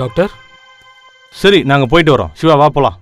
Doctor. சரி, நாங்க போயிட்டு வரோம். சிவா வா போலாம்.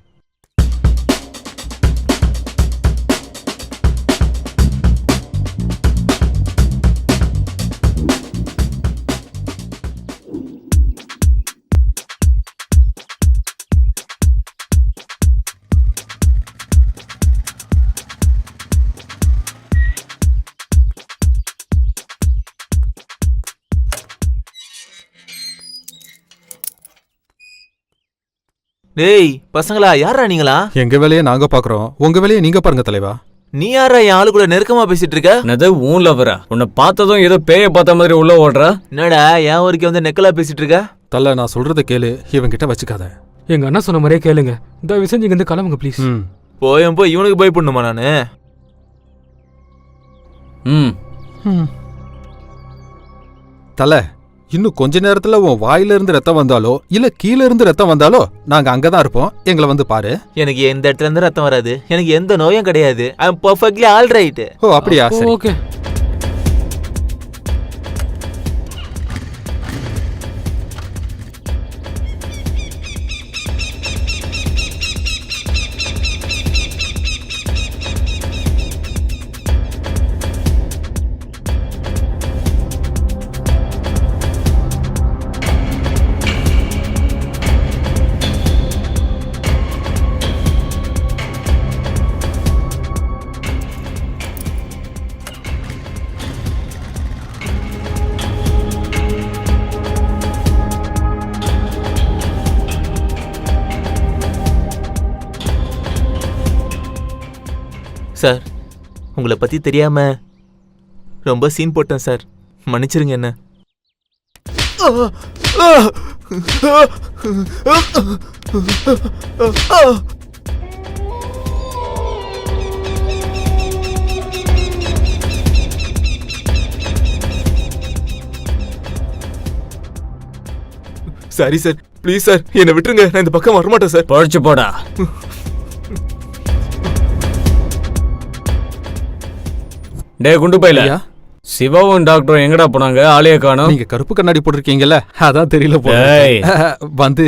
டேய் பசங்களா, யாரா நீங்களா? எங்க வேலையை நாங்க பாக்குறோம், உங்க வேலையை நீங்க பாருங்க தலைவா. நீ யாரா என் ஆளு கூட நெருக்கமா பேசிட்டு இருக்க? என்னது ஊன் லவரா? உன்னை பார்த்ததும் ஏதோ பேய பார்த்த மாதிரி உள்ள ஓடுற. என்னடா என் ஊருக்கு வந்து நெக்கலா பேசிட்டு இருக்க? தல, நான் சொல்றத கேளு, இவன் கிட்ட வச்சுக்காத. எங்க அண்ணா சொன்ன மாதிரியே கேளுங்க. தயவு செஞ்சு இங்க இருந்து கிளம்புங்க ப்ளீஸ். போய் இவனுக்கு போய் பண்ணுமா நானு? தல, இன்னும் கொஞ்ச நேரத்துல உன் வாயில இருந்து ரத்தம் வந்தாலோ இல்ல கீழ இருந்து ரத்தம் வந்தாலோ நாங்க அங்கதான் இருப்போம். எங்களை வந்து பாரு. எனக்கு எந்த இடத்துல இருந்து ரத்தம் வராது. எனக்கு எந்த நோயும் கிடையாது. ஐ அம் பெர்ஃபெக்ட்லி ஆல் ரைட். ஓ அப்படியா? சரி, ஓகே. சார், உங்களை பத்தி தெரியாம ரொம்ப சீன் போட்டேன் சார். மன்னிச்சிருங்க என்ன. சாரி சார், ப்ளீஸ் சார், என்னை விட்டுருங்க. நான் இந்த பக்கம் வரமாட்டேன் சார். பழிச்சு போடா. டே குண்டு பையில, சிவாவும் டாக்டரும் எங்கடா போனாங்க? ஆளைய காணோம். நீங்க கருப்பு கண்ணாடி போட்டிருக்கீங்கல்ல, அதான் தெரியல போல. வந்து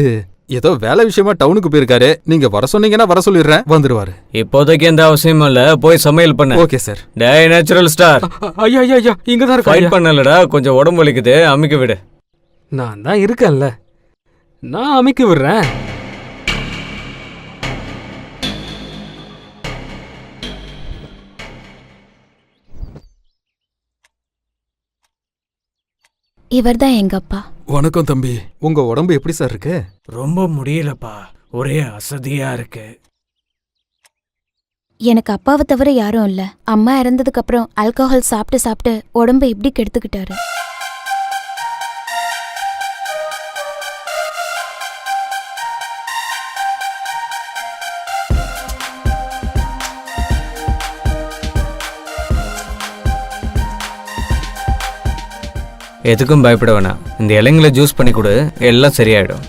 ஏதோ வேலை விஷயமா டவுனுக்கு போயிருக்காரு. நீங்க வர சொன்னீங்கன்னா வர சொல்லிடுறேன், வந்துருவாரு. இப்போதைக்கு எந்த அவசியமும் இல்ல, போய் சமையல் பண்ண. Okay sir. The natural star. ஐயா ஐயா ஐயா, இங்க தான் ஃபைட் இருக்கேன். பண்ணலடா, கொஞ்சம் உடம்பு வலிக்குது, அமிக்க விடு. நான் தான் இருக்கேன்ல, நான் அமைக்க விடுறேன். இவர்தான் எங்க அப்பா. வணக்கம் தம்பி. உங்க உடம்பு எப்படி சார் இருக்கு? ரொம்ப முடியலப்பா, ஒரே அசதியா இருக்கு. எனக்கு அப்பாவை தவிர யாரும் இல்ல. அம்மா இறந்ததுக்கு அப்புறம் ஆல்கஹால் சாப்பிட்டு சாப்பிட்டு உடம்பு இப்படி கெடுத்துக்கிட்டாரு. எதுக்கும் பயப்பட வேணாம். இந்த இலைங்களை ஜூஸ் பண்ணி கொடு, எல்லாம் சரியாயிடும்.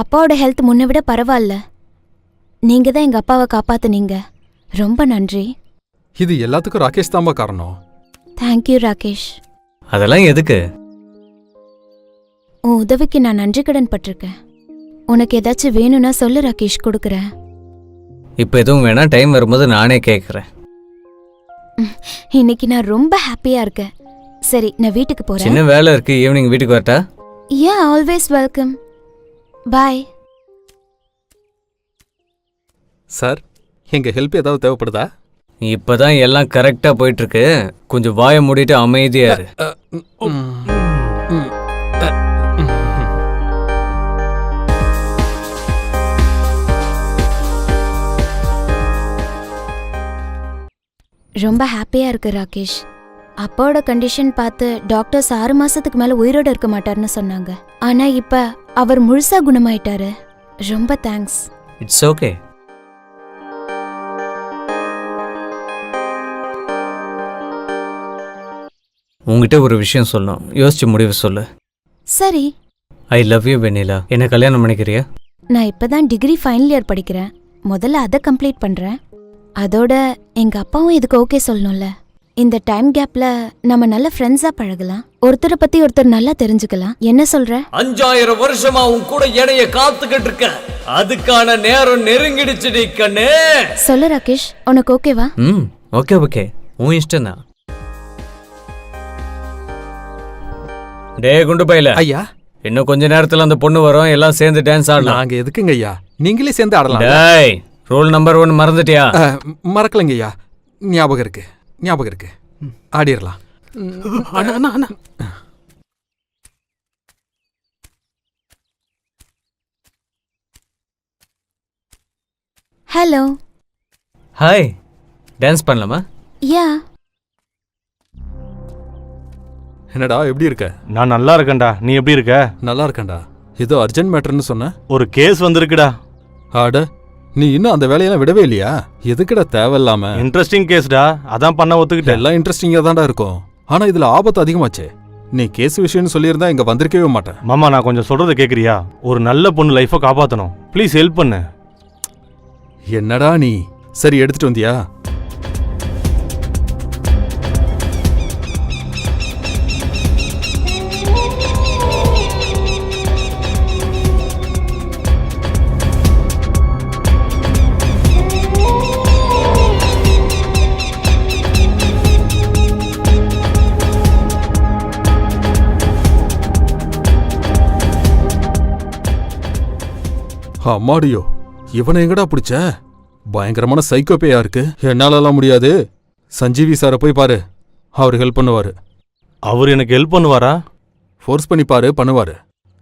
அப்பாவோட ஹெல்த் முன்ன விட பரவாயில்ல. நீங்க தான் எங்க அப்பாவை காப்பாத்துனீங்க. ரொம்ப நன்றி. இது எல்லாத்துக்கும் ராகேஷ் தாம்பா காரணம். தேங்க்யூ ராகேஷ். அதெல்லாம் எதுக்கு? உன் உதவிக்கு நான் நன்றி கடன் பட்டிருக்கேன். உனக்கு ஏதாச்சும் வேணும்னா சொல்லு ராகேஷ், கொடுக்குறேன். இப்போ எதுவும் வேணா, டைம் வரும்போது நானே கேட்குறேன். இன்னைக்கு நான் ரொம்ப ஹாப்பியா இருக்கேன். சரி, நான் வீட்டுக்கு போறேன். சின்ன வேலை இருக்கு, ஈவினிங் வீட்டுக்கு வரட்டா? Yeah, always welcome. Bye. Sir, எங்க ஹெல்ப் ஏதாவது தேவைப்படுதா? இப்பதான் எல்லாம் கரெக்டா போயிட்டு இருக்கு. கொஞ்சம் வாயை மூடிட்டு அமைதியா இரு. ரொம்ப ஹாப்பியா இருக்கு ராகேஷ். அப்பாவோட கண்டிஷன் பார்த்து டாக்டர்ஸ் 6 மாசத்துக்கு மேல உயிரோட இருக்க மாட்டாருன்னு சொன்னாங்க. ஆனா இப்ப அவர் முழுசா குணமாயிட்டாரு. ரொம்ப தேங்க்ஸ். It's okay. உங்ககிட்ட ஒரு விஷயம் சொல்லணும், யோசிச்சு முடிவு சொல்லு. சரி. ஐ லவ் யூ வெண்ணிலா. என்ன கல்யாணம் பண்ணிக்கிறியா? நான் இப்பதான் டிகிரி ஃபைனல் இயர் படிக்கிறேன். முதல்ல அதை கம்ப்ளீட் பண்றேன். அதோட எங்க அப்பாவும் இதுக்கு ஓகே சொல்லணும்ல. இந்த டைம் கேப்ல நம்ம நல்ல ஃப்ரெண்ட்ஸா பழகலாம். ஒருத்தரை பத்தி ஒருத்தர் நல்லா தெரிஞ்சுக்கலாம். என்ன சொல்ற? 5000 வருஷமா உன் கூட எடைய காத்துக்கிட்டு இருக்க. அதுக்கான நேரம் நெருங்கிடுச்சுடி கண்ணே. சொல்லு ராகேஷ், உனக்கு ஓகேவா? ஓகே ஓகே, உன் இஷ்டம் தான். டே குண்டு பையில, ஐயா இன்னும் கொஞ்ச நேரத்துல அந்த பொண்ணு வரும். எல்லாம் சேர்ந்து டான்ஸ் ஆடலாம். நாங்க எதுக்குங்க ஐயா, நீங்களே சேர்ந்து ஆடலாம். டேய், ரூல் நம்பர் 1 மறந்துட்டியா? மறக்கலங்க ஐயா, ஞாபகம் இருக்கு ஞாபகம் இருக்கு. ஆடிடலாம். அண்ணா அண்ணா அண்ணா ஹலோ. ஹாய், டான்ஸ் பண்ணலாமா? யா. என்னடா எப்படி இருக்க? நான் நல்லா இருக்கேன்டா. நீ எப்படி இருக்க? நல்லா இருக்கேன்டா. ஏதோ அர்ஜென்ட் மேட்டர்னு சொன்ன. ஒரு கேஸ் வந்திருக்குடா. ஆட, நீ இன்னும் அந்த வேலையெல்லாம் விடவே இல்லையா? எதுக்குடா தேவையில்லாம? இன்ட்ரெஸ்டிங் கேஸ்டா, அதான் பண்ண ஒத்துக்கிட்டேன். எல்லாம் இன்ட்ரெஸ்டிங்கா தான்டா இருக்கும். ஆனா இதுல ஆபத்து அதிகமாச்சே. நீ கேஸ் விஷயம்னு சொல்லியிருந்தா இங்க வந்திருக்கவே மாட்டேன். மாமா, நான் கொஞ்சம் சொல்றதை கேக்குறியா? ஒரு நல்ல பொண்ணு லைஃபை காப்பாத்தணும். ப்ளீஸ் ஹெல்ப் பண்ணு. என்னடா நீ? சரி, எடுத்துட்டு வந்தியா? அம்மாடியோ, இவனை எங்கடா பிடிச்ச? பயங்கரமான சைக்கோப்பேயா இருக்கு. என்னாலலாம் முடியாது. சஞ்சீவி சாரை போய் பாரு, அவர் ஹெல்ப் பண்ணுவாரு. அவர் எனக்கு ஹெல்ப் பண்ணுவாரா? ஃபோர்ஸ் பண்ணி பாரு, பண்ணுவாரு.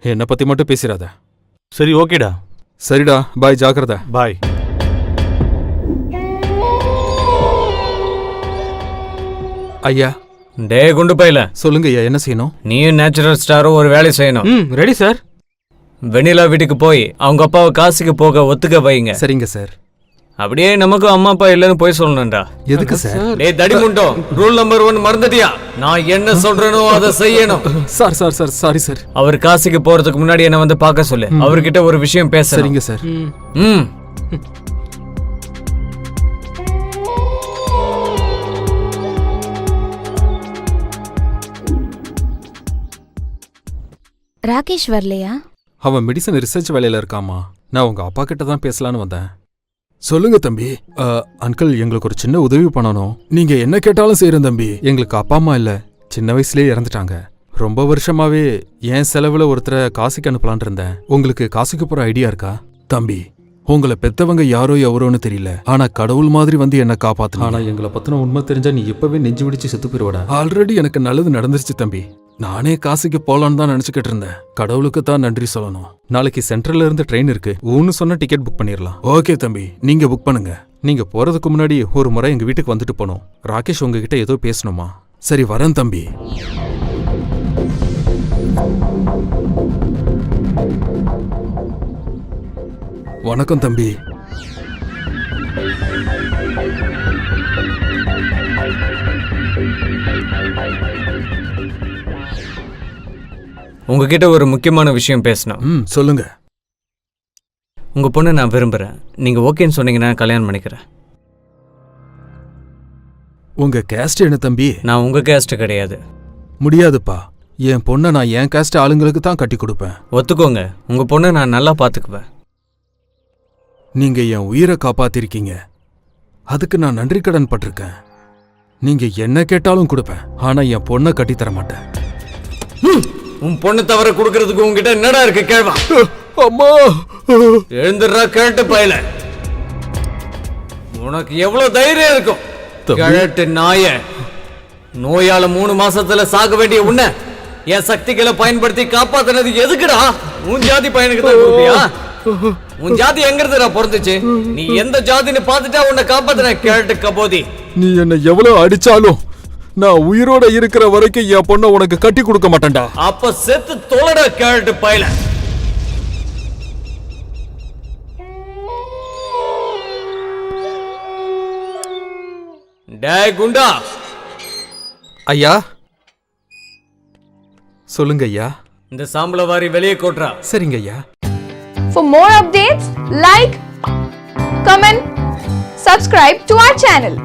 என்னை பத்தி மட்டும் பேசிடாத. சரி, ஓகேடா. சரிடா, பாய், ஜாக்கிரதை. பாய். ஐயா. டே குண்டு பையில, சொல்லுங்க ஐயா, என்ன செய்யணும்? நீயும் நேச்சுரல் ஸ்டாரும் ஒரு வேலை செய்யணும். Ready sir. வெண்ணிலா வீட்டுக்கு போய் அவங்க அப்பாவை காசுக்கு போக ஒத்துக்க வைங்க. சரிங்க சார். அப்படியே நமக்கும் அம்மா அப்பா இல்லைன்னு போய் சொல்லணும்டா. எதுக்கு சார்? டேய் தடிமுண்டோ, ரூல் நம்பர் 1 மறந்துட்டியா? நான் என்ன சொல்றேனோ அதை செய்யணும். Sir sir sir sorry sir. அவர் காசுக்கு போறதுக்கு முன்னாடி என்ன வந்து பார்க்க சொல்லு. அவர்கிட்ட ஒரு விஷயம் பேச. சரிங்க சார். ராகேஷ் வரலையா? அவன் மெடிசன் ரிசர்ச் வேலையில இருக்காமா. நான் உங்க அப்பா கிட்ட தான் பேசலான்னு வந்தேன். சொல்லுங்க தம்பி. அங்கிள், எங்களுக்கு ஒரு சின்ன உதவி பண்ணணும். நீங்க என்ன கேட்டாலும் செய்யறேன் தம்பி. எங்களுக்கு அப்பா அம்மா இல்ல, சின்ன வயசுலயே இறந்துட்டாங்க. ரொம்ப வருஷமாவே என் செலவுல ஒருத்தரை காசுக்கு அனுப்பலான் இருந்தேன். உங்களுக்கு காசுக்கு போற ஐடியா இருக்கா? தம்பி, உங்களை பெத்தவங்க யாரோ எவரோன்னு தெரியல, ஆனா கடவுள் மாதிரி வந்து என்ன காப்பாத்தணும். ஆனா எங்களை பத்தின உண்மை தெரிஞ்சா நீ இப்பவே நெஞ்சு விடிச்சு செத்து போயிடுவாடா. ஆல்ரெடி எனக்கு நல்லது நடந்துருச்சு தம்பி. நானே காசுக்கு போலான்னு தான் நினைச்சுக்கிட்டு இருந்தேன். கடவுளுக்கு தான் நன்றி சொல்லணும். நாளைக்கு சென்ட்ரல்ல இருந்து ட்ரெயின் இருக்கு. ஊன்னு சொன்ன டிக்கெட் புக் பண்ணிடலாம். ஓகே தம்பி, நீங்க புக் பண்ணுங்க. நீங்க போறதுக்கு முன்னாடி ஒரு முறை எங்க வீட்டுக்கு வந்துட்டு போனோம். ராகேஷ் உங்ககிட்ட ஏதோ பேசணுமா? சரி, வரேன் தம்பி. வணக்கம் தம்பி. உங்ககிட்ட ஒரு முக்கியமான விஷயம் பேசணும். சொல்லுங்க. உங்க பொண்ணை நான் விரும்புறேன். நீங்க ஓகேன்னு சொன்னீங்கன்னா கல்யாணம் பண்ணிக்கிறேன். உங்க கேஸ்ட் என்ன தம்பி? நான் உங்க கேஸ்ட் கிடையாது. முடியாதுப்பா. என் பொண்ணை நான் என் கேஸ்ட் ஆளுங்களுக்கு தான் கட்டி கொடுப்பேன். ஒத்துக்கோங்க, உங்க பொண்ணை நான் நல்லா பாத்துக்குவேன். நீங்க என் உயிரை காப்பாத்திருக்கீங்க, அதுக்கு நான் நன்றி கடன் பட்டிருக்கேன். நீங்க என்ன கேட்டாலும் கொடுப்பேன், ஆனா என் பொண்ணை கட்டித்தர மாட்டேன். உன் பொண்ணு தவிர கொடுக்கறதுக்கு உங்ககிட்ட என்னடா இருக்கு? கேள்வா. அம்மா, எழுந்துடுறா கேட்டு பையல. உனக்கு எவ்வளவு தைரியம் இருக்கும்? கேட்டு நாய, நோயால 3 மாசத்துல சாக வேண்டிய உன்னை என் சக்திகளை பயன்படுத்தி காப்பாத்தினது எதுக்குடா? உன் ஜாதி பையனுக்கு தான் கொடுப்பியா? உன் ஜாதி எங்க இருந்துடா பிறந்துச்சு? நீ எந்த ஜாதின்னு பாத்துட்டா உன்னை காப்பாத்தின கேட்டு கபோதி. நீ என்ன எவ்வளவு அடிச்சாலும் நான் உயிரோட இருக்கிற வரைக்கும் என் பொண்ணை உனக்கு கட்டி கொடுக்க மாட்டேன்டா. அப்ப செத்து தொலைடா கேட்டு பையல. டேய் குண்டா. ஐயா. சொல்லுங்க ஐயா. இந்த சாம்பல வாரி வெளியே கொட்டுறா. சரிங்க ஐயா. For more updates, like, comment, subscribe to our channel.